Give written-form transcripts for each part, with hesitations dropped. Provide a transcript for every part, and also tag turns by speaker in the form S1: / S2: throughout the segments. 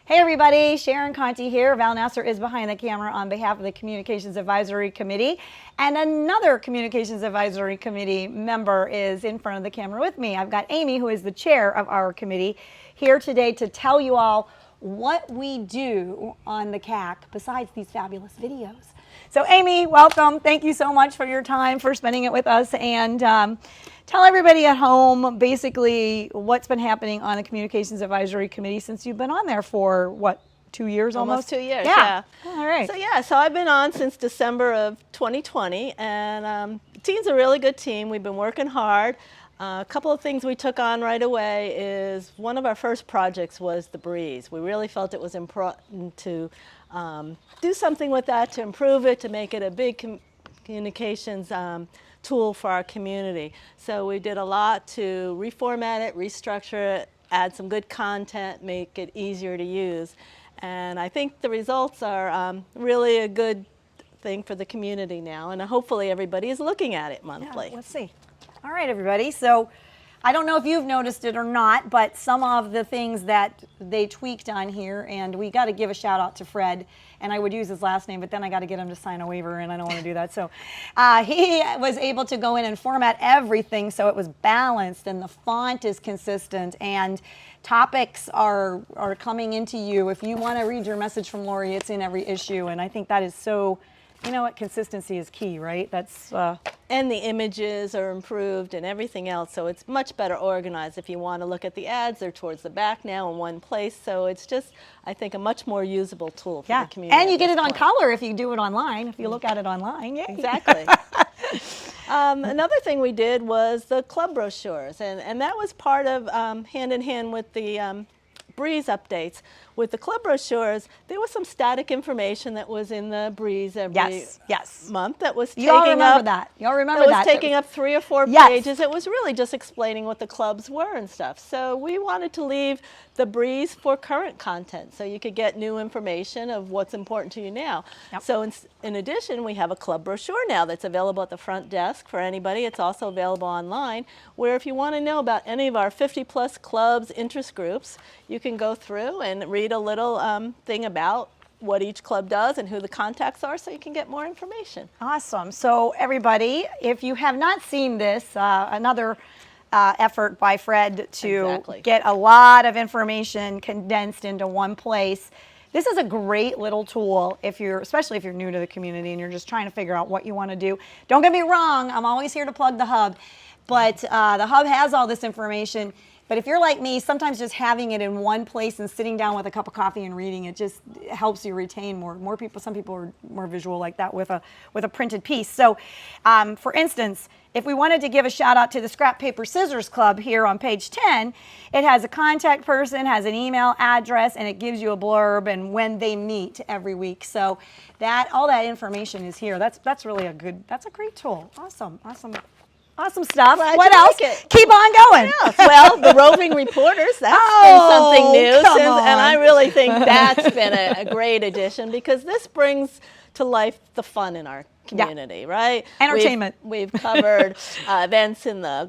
S1: Hey everybody, Sharon Conti here. Val Nasser is behind the camera on behalf of the Communications Advisory Committee. And another Communications Advisory Committee member is in front of the camera with me. I've got Amy, who is the chair of our committee, here today to tell you all what we do on the CAC besides these fabulous videos. So Amy, welcome. Thank you so much for your time, for spending it with us. And tell everybody at home basically what's been happening on the Communications Advisory Committee since you've been on there for, what, 2 years almost?
S2: Almost 2 years,
S1: yeah.
S2: yeah.
S1: All right.
S2: So I've been on since December of 2020, and the team's a really good team. We've been working hard. A couple of things we took on right away is one of our first projects was the Breeze. We really felt it was important to do something with that, to improve it, to make it a big communications tool for our community. So we did a lot to reformat it, restructure it, add some good content, make it easier to use. And I think the results are really a good thing for the community now, and hopefully everybody is looking at it monthly.
S1: Yeah, let's see. All right, everybody. So I don't know if you've noticed it or not, but some of the things that they tweaked on here, and we got to give a shout out to Fred, and I would use his last name, but then I got to get him to sign a waiver, and I don't want to do that. So he was able to go in and format everything so it was balanced, and the font is consistent, and topics are coming into you. If you want to read your message from Lori, it's in every issue, and I think that is so, you know what, consistency is key, right? That's
S2: and the images are improved and everything else, so it's much better organized. If you want to look at the ads, they're towards the back now in one place, so it's just, I think, a much more usable tool for the community.
S1: And you get it on color if you do it online, if you look at it online. Yay.
S2: Exactly. Another thing we did was the club brochures, and that was part of hand in hand with the Breeze updates. With the club brochures, there was some static information that was in the Breeze every month that was taking
S1: Y'all remember
S2: up,
S1: that. Y'all remember that.
S2: Was taking up 3 or 4 pages. It was really just explaining what the clubs were and stuff. So we wanted to leave the Breeze for current content, so you could get new information of what's important to you now. So in addition, we have a club brochure now that's available at the front desk for anybody. It's also available online, where if you want to know about any of our 50+ clubs, interest groups, you can go through and read a little thing about what each club does and who the contacts are, so you can get more information.
S1: Awesome. So everybody, if you have not seen this, another effort by Fred to get a lot of information condensed into one place. This is a great little tool if you're, especially if you're new to the community and you're just trying to figure out what you want to do. Don't get me wrong, I'm always here to plug the Hub, but the Hub has all this information. But if you're like me, sometimes just having it in one place and sitting down with a cup of coffee and reading it just helps you retain more people. Some people are more visual like that with a printed piece. So, for instance, if we wanted to give a shout out to the Scrap Paper Scissors Club here on page 10, it has a contact person, has an email address, and it gives you a blurb and when they meet every week. So all that information is here. That's really that's a great tool. Awesome. Awesome stuff. What else? Keep on going.
S2: Well, the roving reporters, that's been something new. And I really think that's been a great addition, because this brings to life the fun in our community, right?
S1: Entertainment.
S2: We've covered events in the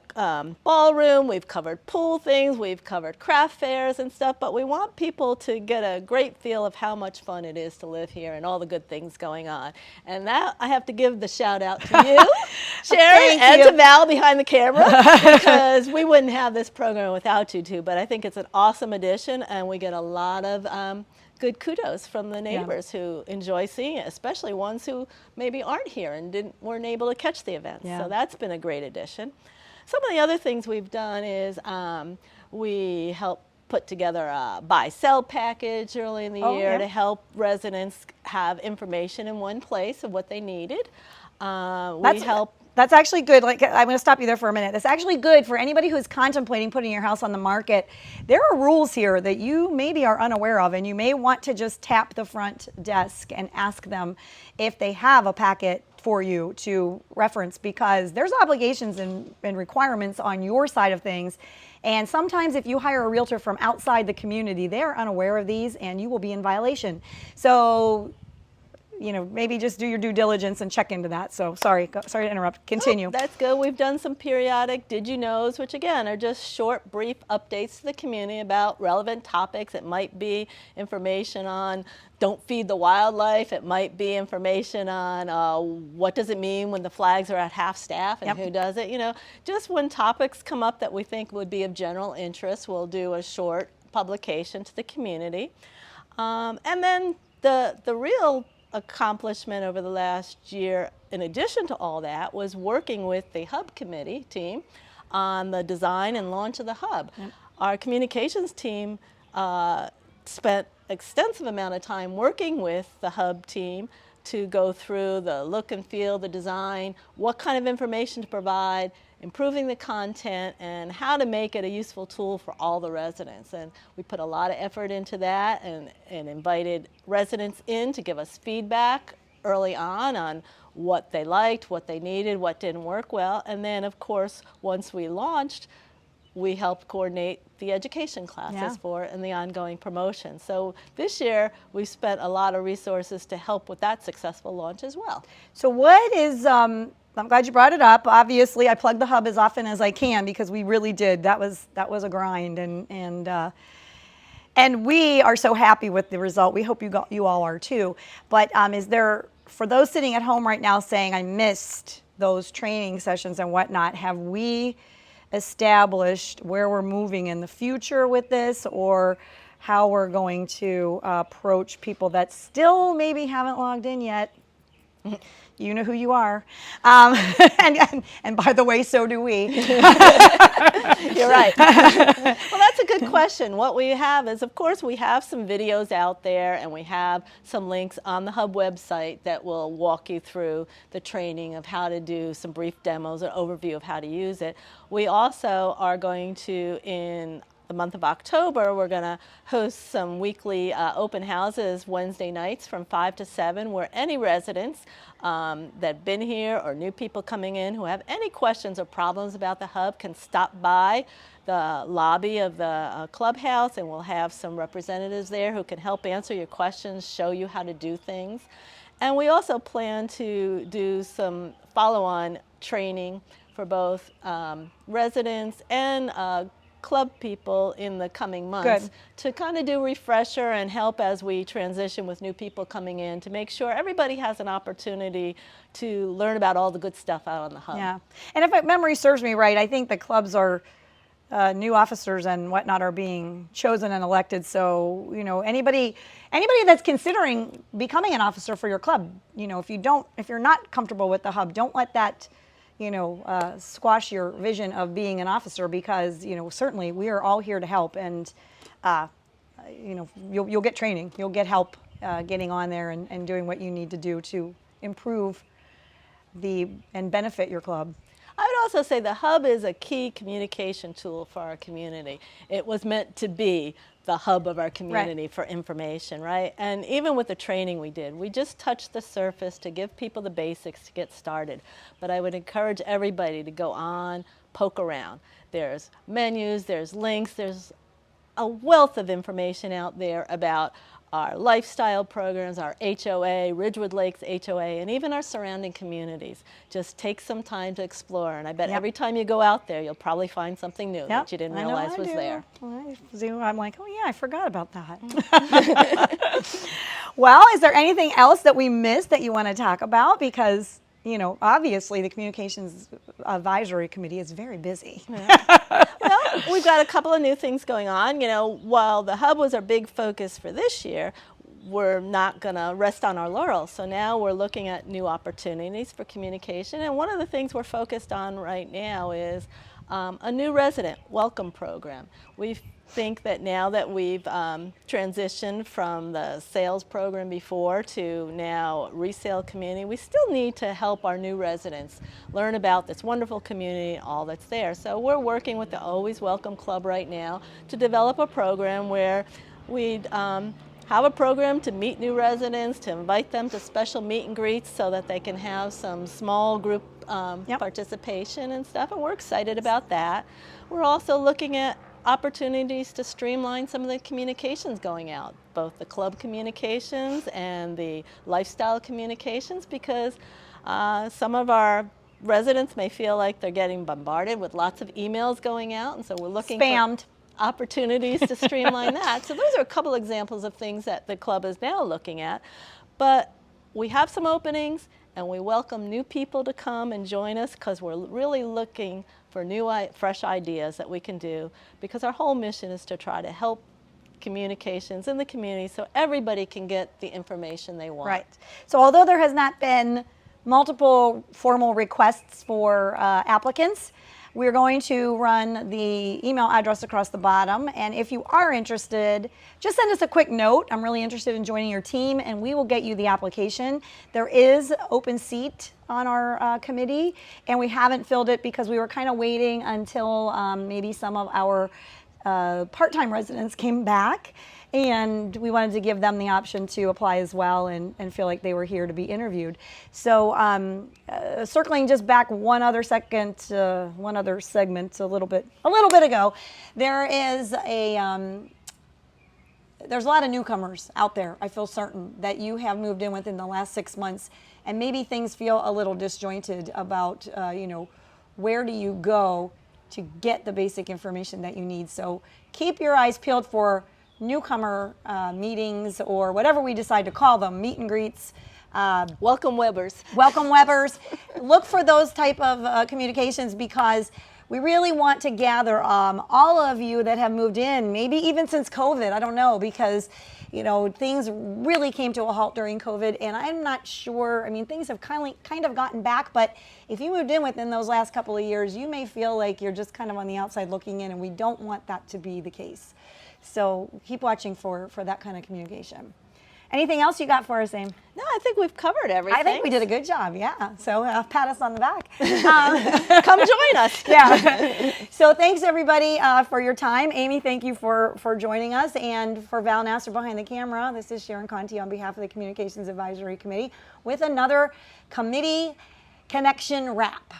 S2: ballroom, we've covered pool things, we've covered craft fairs and stuff, but we want people to get a great feel of how much fun it is to live here and all the good things going on. And that, I have to give the shout out to you, Sharon, and to Val behind the camera, because we wouldn't have this program without you two, but I think it's an awesome addition, and we get a lot of good kudos from the neighbors who enjoy seeing it, especially ones who maybe aren't here and weren't able to catch the events. So that's been a great addition. Some of the other things we've done is we help put together a buy-sell package early in the year to help residents have information in one place of what they needed.
S1: That's actually good. Like, I'm going to stop you there for a minute. That's actually good for anybody who's contemplating putting your house on the market. There are rules here that you maybe are unaware of, and you may want to just tap the front desk and ask them if they have a packet for you to reference, because there's obligations and requirements on your side of things. And sometimes if you hire a realtor from outside the community, they're unaware of these and you will be in violation. So maybe just do your due diligence and check into that. So sorry to interrupt. Continue.
S2: Oh, that's good. We've done some periodic Did You Knows, which again are just short, brief updates to the community about relevant topics. It might be information on don't feed the wildlife. It might be information on what does it mean when the flags are at half staff and who does it. Just when topics come up that we think would be of general interest, we'll do a short publication to the community. And then the real accomplishment over the last year, in addition to all that, was working with the Hub Committee team on the design and launch of the Hub. Yep. Our communications team spent extensive amount of time working with the Hub team to go through the look and feel, the design, what kind of information to provide, improving the content, and how to make it a useful tool for all the residents. And we put a lot of effort into that and invited residents in to give us feedback early on what they liked, what they needed, what didn't work well. And then, of course, once we launched, we helped coordinate the education classes for it and the ongoing promotion. So this year, we've spent a lot of resources to help with that successful launch as well. So
S1: what is, I'm glad you brought it up. Obviously, I plug the Hub as often as I can because we really did. That was a grind, and we are so happy with the result. We hope you all are too. But is there, for those sitting at home right now saying, I missed those training sessions and whatnot, have we established where we're moving in the future with this, or how we're going to approach people that still maybe haven't logged in yet? You know who you are. And by the way, so do we.
S2: You're right. Well, that's a good question. What we have is, of course, we have some videos out there, and we have some links on the Hub website that will walk you through the training of how to do some brief demos, an overview of how to use it. We also are going to, in the month of October, we're going to host some weekly open houses Wednesday nights from 5 to 7, where any residents that have been here or new people coming in who have any questions or problems about the Hub can stop by the lobby of the clubhouse, and we'll have some representatives there who can help answer your questions, show you how to do things. And we also plan to do some follow-on training for both residents and club people in the coming months to kind of do refresher and help as we transition with new people coming in, to make sure everybody has an opportunity to learn about all the good stuff out on the Hub.
S1: Yeah, and if memory serves me right, I think the clubs are new officers and whatnot are being chosen and elected. So anybody that's considering becoming an officer for your club, if you're not comfortable with the Hub, don't let that squash your vision of being an officer, because certainly we are all here to help, and you'll get training, you'll get help getting on there and doing what you need to do to improve and benefit your club.
S2: I would also say the Hub is a key communication tool for our community. It was meant to be the hub of our community for information, right? And even with the training we did, we just touched the surface to give people the basics to get started. But I would encourage everybody to go on, poke around. There's menus, there's links, there's a wealth of information out there about our lifestyle programs, our HOA, Ridgewood Lakes HOA, and even our surrounding communities. Just take some time to explore, and I bet every time you go out there, you'll probably find something new that you didn't realize was there.
S1: I'm like, oh yeah, I forgot about that. Well, is there anything else that we missed that you want to talk about? Because obviously the Communications Advisory Committee is very busy.
S2: Well, we've got a couple of new things going on. While the Hub was our big focus for this year, we're not going to rest on our laurels. So now we're looking at new opportunities for communication. And one of the things we're focused on right now is a new resident welcome program. We think that now that we've transitioned from the sales program before to now resale community, we still need to help our new residents learn about this wonderful community, all that's there. So we're working with the Always Welcome Club right now to develop a program where we'd have a program to meet new residents, to invite them to special meet and greets so that they can have some small group participation and stuff, and we're excited about that. We're also looking at opportunities to streamline some of the communications going out, both the club communications and the lifestyle communications, because some of our residents may feel like they're getting bombarded with lots of emails going out, and so we're looking
S1: Spammed.
S2: for opportunities to streamline that. So those are a couple examples of things that the club is now looking at. But we have some openings, and we welcome new people to come and join us, because we're really looking for new, fresh ideas that we can do, because our whole mission is to try to help communications in the community so everybody can get the information they want.
S1: Right. So although there has not been multiple formal requests for applicants, we're going to run the email address across the bottom, and if you are interested, just send us a quick note. I'm really interested in joining your team, and we will get you the application. There is open seat on our committee, and we haven't filled it because we were kind of waiting until maybe some of our part-time residents came back, and we wanted to give them the option to apply as well and feel like they were here to be interviewed. So circling just back one other segment a little bit ago, there's a lot of newcomers out there. I feel certain that you have moved in within the last 6 months, and maybe things feel a little disjointed about where do you go to get the basic information that you need. So keep your eyes peeled for newcomer meetings, or whatever we decide to call them, meet and greets.
S2: Welcome Webbers.
S1: Welcome Webbers. Look for those type of communications, because we really want to gather all of you that have moved in, maybe even since COVID, I don't know, because things really came to a halt during COVID, and I'm not sure, things have kind of gotten back, but if you moved in within those last couple of years, you may feel like you're just kind of on the outside looking in, and we don't want that to be the case. So keep watching for that kind of communication. Anything else you got for us, Aim?
S2: No, I think we've covered everything.
S1: I think we did a good job, yeah. So pat us on the back.
S2: Come join us.
S1: Yeah. So thanks, everybody, for your time. Amy, thank you for joining us. And for Val Nasser behind the camera, this is Sharon Conti on behalf of the Communications Advisory Committee with another Committee Connection Wrap.